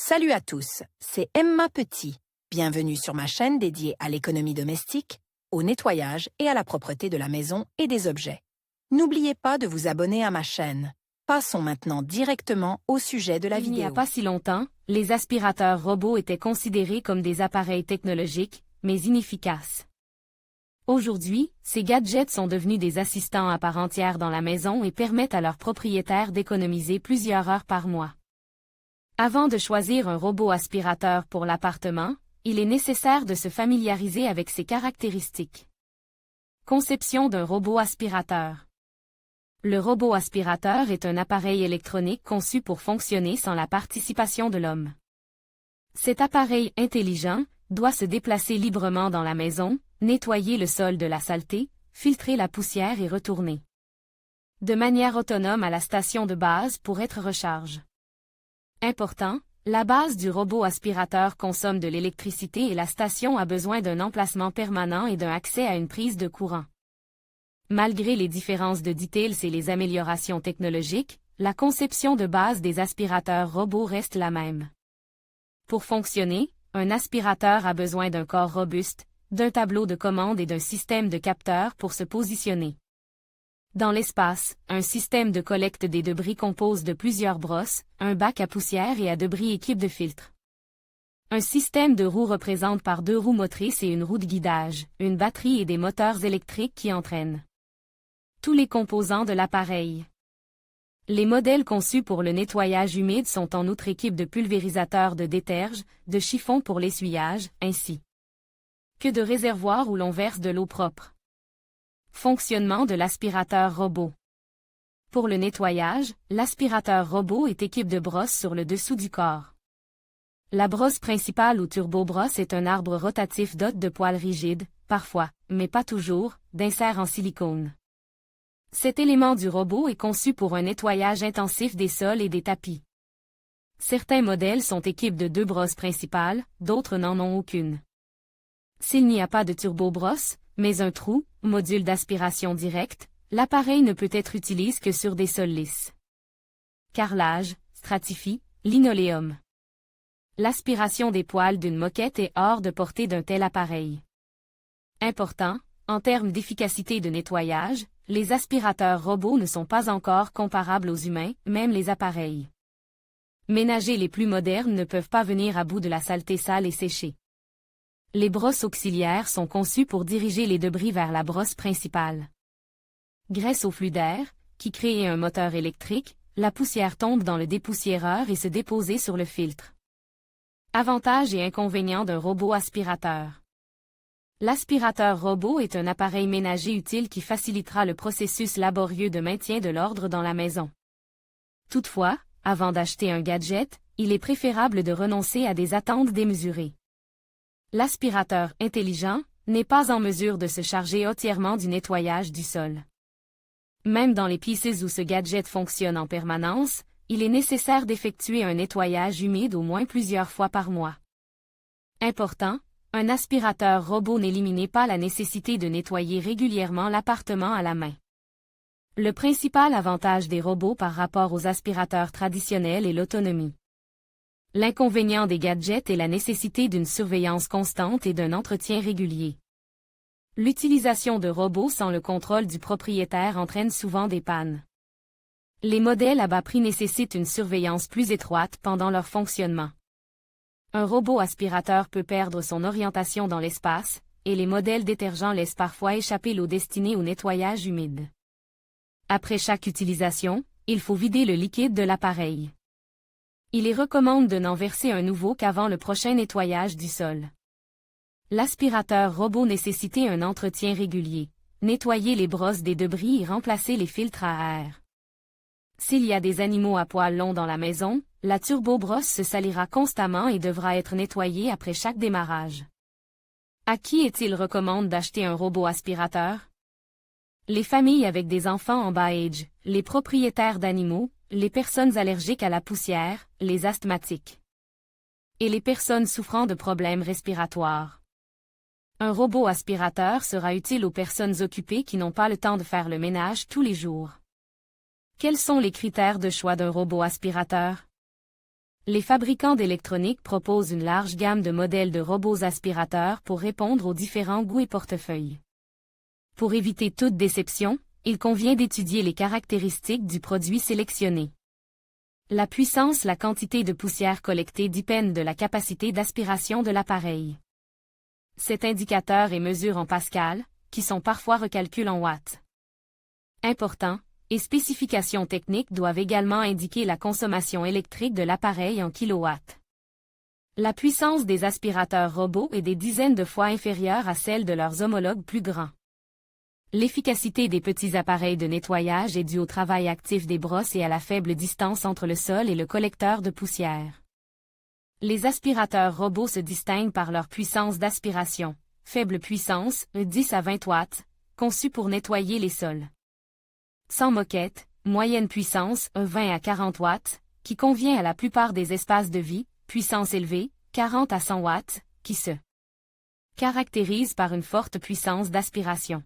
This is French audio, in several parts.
Salut à tous, c'est Emma Petit. Bienvenue sur ma chaîne dédiée à l'économie domestique, au nettoyage et à la propreté de la maison et des objets. N'oubliez pas de vous abonner à ma chaîne. Passons maintenant directement au sujet de la vidéo. Il n'y a pas si longtemps, les aspirateurs robots étaient considérés comme des appareils technologiques, mais inefficaces. Aujourd'hui, ces gadgets sont devenus des assistants à part entière dans la maison et permettent à leurs propriétaires d'économiser plusieurs heures par mois. Avant de choisir un robot aspirateur pour l'appartement, il est nécessaire de se familiariser avec ses caractéristiques. Conception d'un robot aspirateur. Le robot aspirateur est un appareil électronique conçu pour fonctionner sans la participation de l'homme. Cet appareil intelligent doit se déplacer librement dans la maison, nettoyer le sol de la saleté, filtrer la poussière et retourner de manière autonome à la station de base pour être rechargé. Important, la base du robot aspirateur consomme de l'électricité et la station a besoin d'un emplacement permanent et d'un accès à une prise de courant. Malgré les différences de details et les améliorations technologiques, la conception de base des aspirateurs robots reste la même. Pour fonctionner, un aspirateur a besoin d'un corps robuste, d'un tableau de commande et d'un système de capteurs pour se positionner. Dans l'espace, un système de collecte des débris compose de plusieurs brosses, un bac à poussière et à débris équipe de filtres. Un système de roues représente par deux roues motrices et une roue de guidage, une batterie et des moteurs électriques qui entraînent tous les composants de l'appareil. Les modèles conçus pour le nettoyage humide sont en outre équipés de pulvérisateurs de déterge, de chiffons pour l'essuyage, ainsi que de réservoirs où l'on verse de l'eau propre. Fonctionnement de l'aspirateur robot. Pour le nettoyage, l'aspirateur robot est équipé de brosses sur le dessous du corps. La brosse principale ou turbo-brosse est un arbre rotatif doté de poils rigides, parfois, mais pas toujours, d'inserts en silicone. Cet élément du robot est conçu pour un nettoyage intensif des sols et des tapis. Certains modèles sont équipés de deux brosses principales, d'autres n'en ont aucune. S'il n'y a pas de turbo-brosse, mais un trou, module d'aspiration directe, l'appareil ne peut être utilisé que sur des sols lisses. Carrelage, stratifie, linoléum. L'aspiration des poils d'une moquette est hors de portée d'un tel appareil. Important, en termes d'efficacité de nettoyage, les aspirateurs robots ne sont pas encore comparables aux humains, même les appareils ménagers les plus modernes ne peuvent pas venir à bout de la saleté sale et séchée. Les brosses auxiliaires sont conçues pour diriger les débris vers la brosse principale. Grâce au flux d'air, qui crée un moteur électrique, la poussière tombe dans le dépoussiéreur et se dépose sur le filtre. Avantages et inconvénients d'un robot aspirateur. L'aspirateur robot est un appareil ménager utile qui facilitera le processus laborieux de maintien de l'ordre dans la maison. Toutefois, avant d'acheter un gadget, il est préférable de renoncer à des attentes démesurées. L'aspirateur intelligent n'est pas en mesure de se charger entièrement du nettoyage du sol. Même dans les pièces où ce gadget fonctionne en permanence, il est nécessaire d'effectuer un nettoyage humide au moins plusieurs fois par mois. Important, un aspirateur robot n'élimine pas la nécessité de nettoyer régulièrement l'appartement à la main. Le principal avantage des robots par rapport aux aspirateurs traditionnels est l'autonomie. L'inconvénient des gadgets est la nécessité d'une surveillance constante et d'un entretien régulier. L'utilisation de robots sans le contrôle du propriétaire entraîne souvent des pannes. Les modèles à bas prix nécessitent une surveillance plus étroite pendant leur fonctionnement. Un robot aspirateur peut perdre son orientation dans l'espace, et les modèles détergents laissent parfois échapper l'eau destinée au nettoyage humide. Après chaque utilisation, il faut vider le liquide de l'appareil. Il est recommandé de n'en verser un nouveau qu'avant le prochain nettoyage du sol. L'aspirateur robot nécessite un entretien régulier, nettoyer les brosses des débris et remplacer les filtres à air. S'il y a des animaux à poils longs dans la maison, la turbo-brosse se salira constamment et devra être nettoyée après chaque démarrage. À qui est-il recommandé d'acheter un robot aspirateur? Les familles avec des enfants en bas âge, les propriétaires d'animaux, les personnes allergiques à la poussière, les asthmatiques et les personnes souffrant de problèmes respiratoires. Un robot aspirateur sera utile aux personnes occupées qui n'ont pas le temps de faire le ménage tous les jours. Quels sont les critères de choix d'un robot aspirateur? Les fabricants d'électronique proposent une large gamme de modèles de robots aspirateurs pour répondre aux différents goûts et portefeuilles. Pour éviter toute déception, il convient d'étudier les caractéristiques du produit sélectionné. La puissance, la quantité de poussière collectée dépendent de la capacité d'aspiration de l'appareil. Cet indicateur est mesuré en pascal, qui sont parfois recalculés en watts. Important, et spécifications techniques doivent également indiquer la consommation électrique de l'appareil en kilowatts. La puissance des aspirateurs robots est des dizaines de fois inférieure à celle de leurs homologues plus grands. L'efficacité des petits appareils de nettoyage est due au travail actif des brosses et à la faible distance entre le sol et le collecteur de poussière. Les aspirateurs robots se distinguent par leur puissance d'aspiration, faible puissance, 10 à 20 watts, conçus pour nettoyer les sols. Sans moquette, moyenne puissance, 20 à 40 watts, qui convient à la plupart des espaces de vie, puissance élevée, 40 à 100 watts, qui se caractérisent par une forte puissance d'aspiration.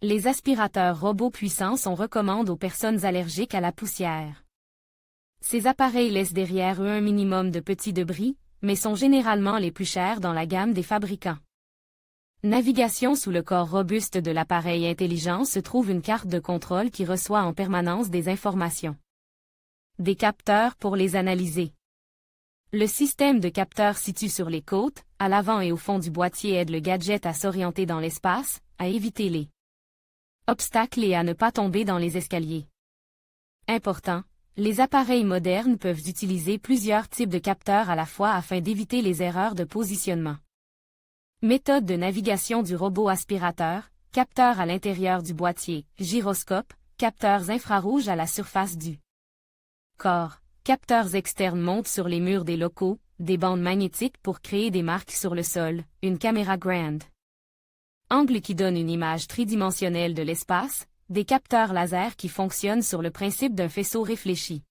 Les aspirateurs robots puissants sont recommandés aux personnes allergiques à la poussière. Ces appareils laissent derrière eux un minimum de petits débris, mais sont généralement les plus chers dans la gamme des fabricants. Navigation sous le corps robuste de l'appareil intelligent se trouve une carte de contrôle qui reçoit en permanence des informations. Des capteurs pour les analyser. Le système de capteurs situé sur les côtes, à l'avant et au fond du boîtier aide le gadget à s'orienter dans l'espace, à éviter les obstacles et à ne pas tomber dans les escaliers. Important, les appareils modernes peuvent utiliser plusieurs types de capteurs à la fois afin d'éviter les erreurs de positionnement. Méthode de navigation du robot aspirateur, capteurs à l'intérieur du boîtier, gyroscope, capteurs infrarouges à la surface du corps, capteurs externes montent sur les murs des locaux, des bandes magnétiques pour créer des marques sur le sol, une caméra grande. Angle qui donne une image tridimensionnelle de l'espace, des capteurs laser qui fonctionnent sur le principe d'un faisceau réfléchi.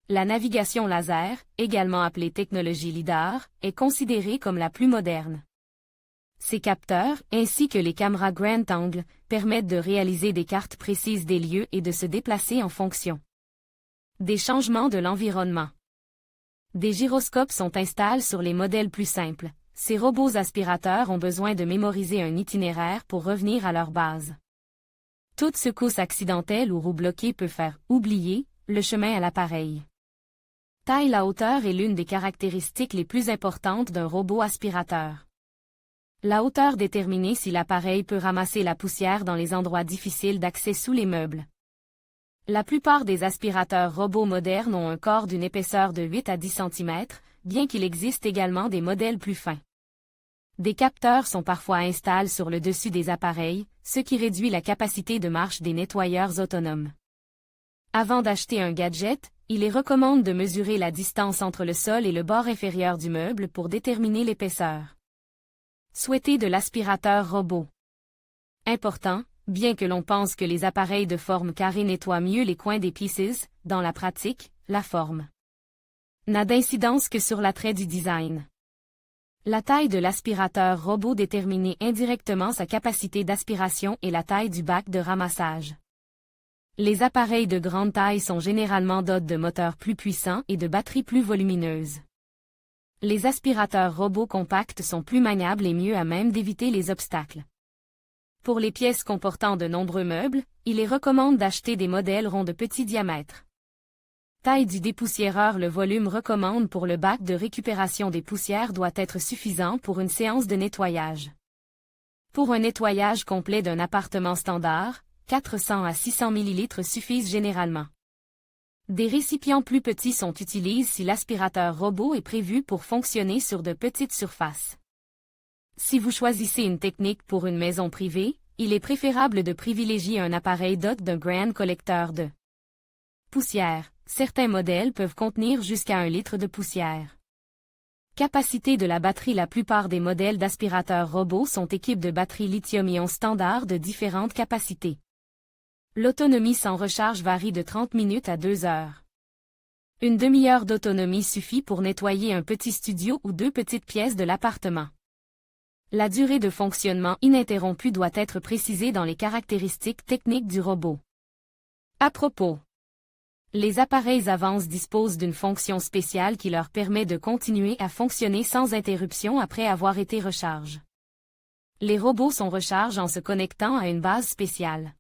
La navigation laser, également appelée technologie LIDAR, est considérée comme la plus moderne. Ces capteurs, ainsi que les caméras grand angle, permettent de réaliser des cartes précises des lieux et de se déplacer en fonction des changements de l'environnement. Des gyroscopes sont installés sur les modèles plus simples. Ces robots aspirateurs ont besoin de mémoriser un itinéraire pour revenir à leur base. Toute secousse accidentelle ou roue bloquée peut faire oublier le chemin à l'appareil. Taille. La hauteur est l'une des caractéristiques les plus importantes d'un robot aspirateur. La hauteur détermine si l'appareil peut ramasser la poussière dans les endroits difficiles d'accès sous les meubles. La plupart des aspirateurs robots modernes ont un corps d'une épaisseur de 8 à 10 cm, bien qu'il existe également des modèles plus fins. Des capteurs sont parfois installés sur le dessus des appareils, ce qui réduit la capacité de marche des nettoyeurs autonomes. Avant d'acheter un gadget, il est recommandé de mesurer la distance entre le sol et le bord inférieur du meuble pour déterminer l'épaisseur souhaitée de l'aspirateur robot. Important, bien que l'on pense que les appareils de forme carrée nettoient mieux les coins des pieces, dans la pratique, la forme n'a d'incidence que sur l'attrait du design. La taille de l'aspirateur robot détermine indirectement sa capacité d'aspiration et la taille du bac de ramassage. Les appareils de grande taille sont généralement dotés de moteurs plus puissants et de batteries plus volumineuses. Les aspirateurs robots compacts sont plus maniables et mieux à même d'éviter les obstacles. Pour les pièces comportant de nombreux meubles, il est recommandé d'acheter des modèles ronds de petit diamètre. Taille du dépoussiéreur. Le volume recommandé pour le bac de récupération des poussières doit être suffisant pour une séance de nettoyage. Pour un nettoyage complet d'un appartement standard, 400 à 600 ml suffisent généralement. Des récipients plus petits sont utilisés si l'aspirateur robot est prévu pour fonctionner sur de petites surfaces. Si vous choisissez une technique pour une maison privée, il est préférable de privilégier un appareil doté d'un grand collecteur de poussière. Certains modèles peuvent contenir jusqu'à 1 litre de poussière. Capacité de la batterie. La plupart des modèles d'aspirateurs robots sont équipés de batteries lithium-ion standard de différentes capacités. L'autonomie sans recharge varie de 30 minutes à 2 heures. Une demi-heure d'autonomie suffit pour nettoyer un petit studio ou 2 petites pièces de l'appartement. La durée de fonctionnement ininterrompue doit être précisée dans les caractéristiques techniques du robot. À propos Les appareils Avance disposent d'une fonction spéciale qui leur permet de continuer à fonctionner sans interruption après avoir été recharge. Les robots sont rechargés en se connectant à une base spéciale.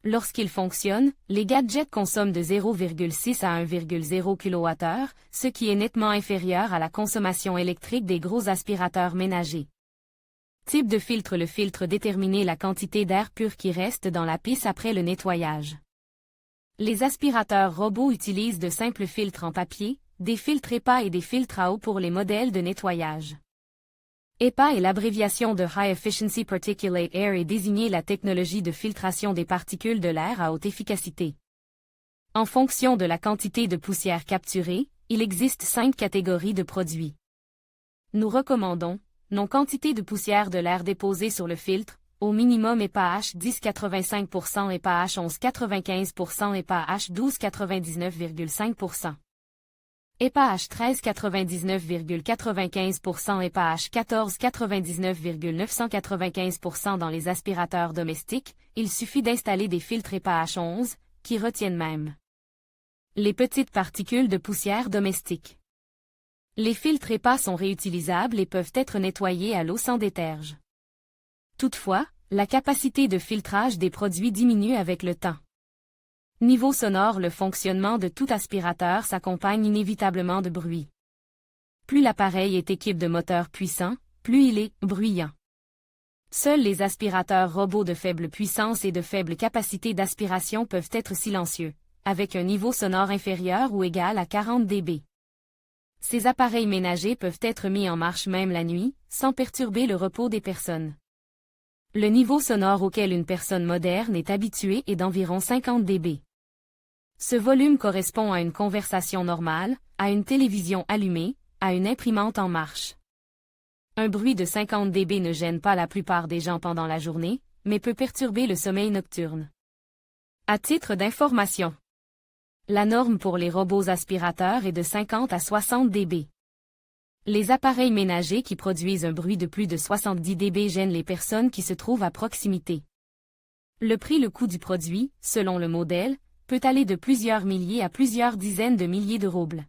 Lorsqu'ils fonctionnent, les gadgets consomment de 0,6 à 1,0 kWh, ce qui est nettement inférieur à la consommation électrique des gros aspirateurs ménagers. Type de filtre: le filtre détermine la quantité d'air pur qui reste dans la pisse après le nettoyage. Les aspirateurs robots utilisent de simples filtres en papier, des filtres EPA et des filtres à eau pour les modèles de nettoyage. EPA est l'abréviation de High Efficiency Particulate Air et désigne la technologie de filtration des particules de l'air à haute efficacité. En fonction de la quantité de poussière capturée, il existe 5 catégories de produits. Nous recommandons: non quantité de poussière de l'air déposée sur le filtre, au minimum EPA-H 10,85%, EPA-H 11,95%, EPA-H 12,99,5%. EPA-H 13,99,95%, EPA-H 14,99,995%. Dans les aspirateurs domestiques, il suffit d'installer des filtres EPA-H 11, qui retiennent même les petites particules de poussière domestique. Les filtres EPA sont réutilisables et peuvent être nettoyés à l'eau sans déterge. Toutefois, la capacité de filtrage des produits diminue avec le temps. Niveau sonore: le fonctionnement de tout aspirateur s'accompagne inévitablement de bruit. Plus l'appareil est équipé de moteurs puissants, plus il est bruyant. Seuls les aspirateurs robots de faible puissance et de faible capacité d'aspiration peuvent être silencieux, avec un niveau sonore inférieur ou égal à 40 dB. Ces appareils ménagers peuvent être mis en marche même la nuit, sans perturber le repos des personnes. Le niveau sonore auquel une personne moderne est habituée est d'environ 50 dB. Ce volume correspond à une conversation normale, à une télévision allumée, à une imprimante en marche. Un bruit de 50 dB ne gêne pas la plupart des gens pendant la journée, mais peut perturber le sommeil nocturne. À titre d'information, la norme pour les robots aspirateurs est de 50 à 60 dB. Les appareils ménagers qui produisent un bruit de plus de 70 dB gênent les personnes qui se trouvent à proximité. Le coût du produit, selon le modèle, peut aller de plusieurs milliers à plusieurs dizaines de milliers de roubles.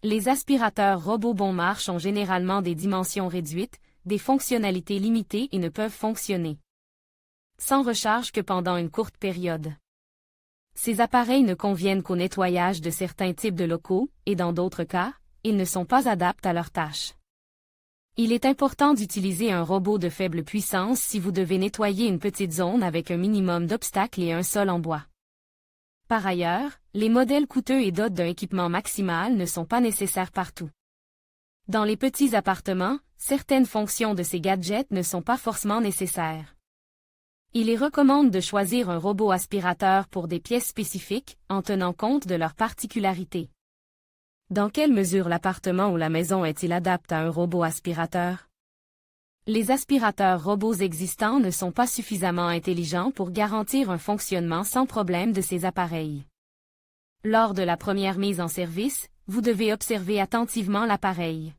Les aspirateurs robots bon marche ont généralement des dimensions réduites, des fonctionnalités limitées et ne peuvent fonctionner sans recharge que pendant une courte période. Ces appareils ne conviennent qu'au nettoyage de certains types de locaux, et dans d'autres cas, ils ne sont pas adaptés à leurs tâches. Il est important d'utiliser un robot de faible puissance si vous devez nettoyer une petite zone avec un minimum d'obstacles et un sol en bois. Par ailleurs, les modèles coûteux et dotés d'un équipement maximal ne sont pas nécessaires partout. Dans les petits appartements, certaines fonctions de ces gadgets ne sont pas forcément nécessaires. Il est recommandé de choisir un robot aspirateur pour des pièces spécifiques, en tenant compte de leurs particularités. Dans quelle mesure l'appartement ou la maison est-il adapté à un robot aspirateur? Les aspirateurs robots existants ne sont pas suffisamment intelligents pour garantir un fonctionnement sans problème de ces appareils. Lors de la première mise en service, vous devez observer attentivement l'appareil.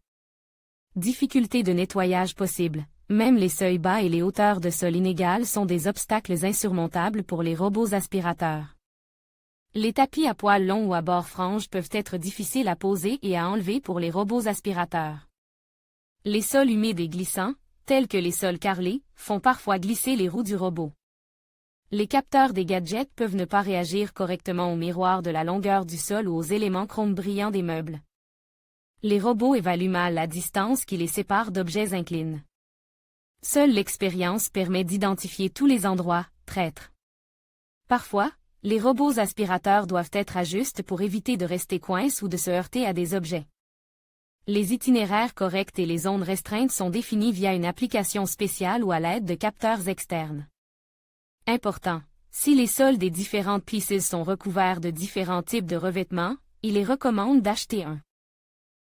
Difficulté de nettoyage possible. Même les seuils bas et les hauteurs de sol inégales sont des obstacles insurmontables pour les robots aspirateurs. Les tapis à poils longs ou à bords franges peuvent être difficiles à poser et à enlever pour les robots aspirateurs. Les sols humides et glissants, tels que les sols carrelés, font parfois glisser les roues du robot. Les capteurs des gadgets peuvent ne pas réagir correctement au miroir de la longueur du sol ou aux éléments chrome brillants des meubles. Les robots évaluent mal la distance qui les sépare d'objets inclines. Seule l'expérience permet d'identifier tous les endroits traîtres. Parfois, les robots aspirateurs doivent être ajustés pour éviter de rester coincés ou de se heurter à des objets. Les itinéraires corrects et les zones restreintes sont définis via une application spéciale ou à l'aide de capteurs externes. Important. Si les sols des différentes pistes sont recouverts de différents types de revêtements, il est recommandé d'acheter un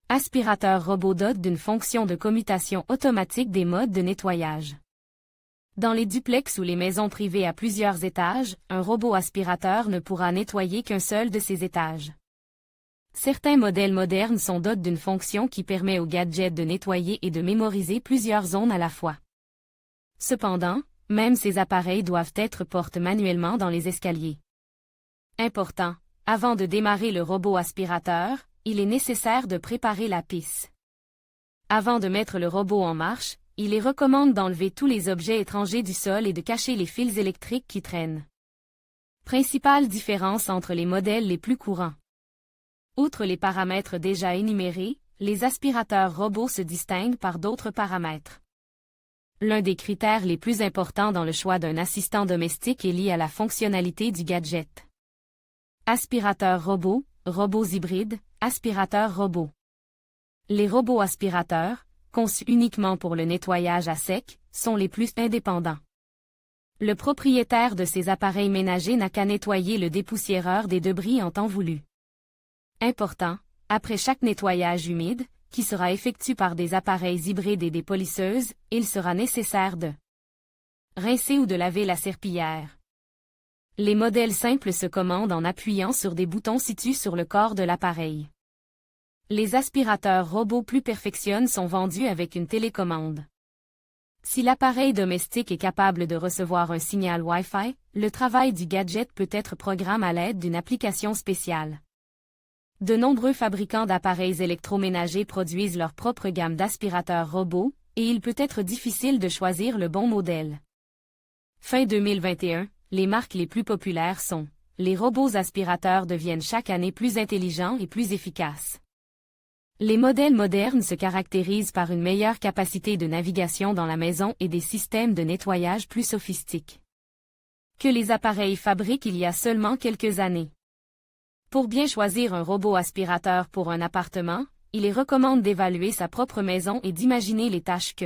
aspirateur robot doté d'une fonction de commutation automatique des modes de nettoyage. Dans les duplex ou les maisons privées à plusieurs étages, un robot aspirateur ne pourra nettoyer qu'un seul de ces étages. Certains modèles modernes sont dotés d'une fonction qui permet au gadget de nettoyer et de mémoriser plusieurs zones à la fois. Cependant, même ces appareils doivent être portés manuellement dans les escaliers. Important. Avant de démarrer le robot aspirateur, il est nécessaire de préparer la pisse. Avant de mettre le robot en marche, il est recommandé d'enlever tous les objets étrangers du sol et de cacher les fils électriques qui traînent. Principale différence entre les modèles les plus courants. Outre les paramètres déjà énumérés, les aspirateurs robots se distinguent par d'autres paramètres. L'un des critères les plus importants dans le choix d'un assistant domestique est lié à la fonctionnalité du gadget. Aspirateurs robots, robots hybrides, aspirateurs robots. Les robots aspirateurs, conçus uniquement pour le nettoyage à sec, sont les plus indépendants. Le propriétaire de ces appareils ménagers n'a qu'à nettoyer le dépoussiéreur des débris en temps voulu. Important, après chaque nettoyage humide, qui sera effectué par des appareils hybrides et des polisseuses, il sera nécessaire de rincer ou de laver la serpillière. Les modèles simples se commandent en appuyant sur des boutons situés sur le corps de l'appareil. Les aspirateurs robots plus perfectionnés sont vendus avec une télécommande. Si l'appareil domestique est capable de recevoir un signal Wi-Fi, le travail du gadget peut être programmé à l'aide d'une application spéciale. De nombreux fabricants d'appareils électroménagers produisent leur propre gamme d'aspirateurs robots, et il peut être difficile de choisir le bon modèle. Fin 2021, les marques les plus populaires sont: les robots aspirateurs deviennent chaque année plus intelligents et plus efficaces. Les modèles modernes se caractérisent par une meilleure capacité de navigation dans la maison et des systèmes de nettoyage plus sophistiqués que les appareils fabriqués il y a seulement quelques années. Pour bien choisir un robot aspirateur pour un appartement, il est recommandé d'évaluer sa propre maison et d'imaginer les tâches que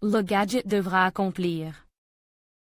le gadget devra accomplir.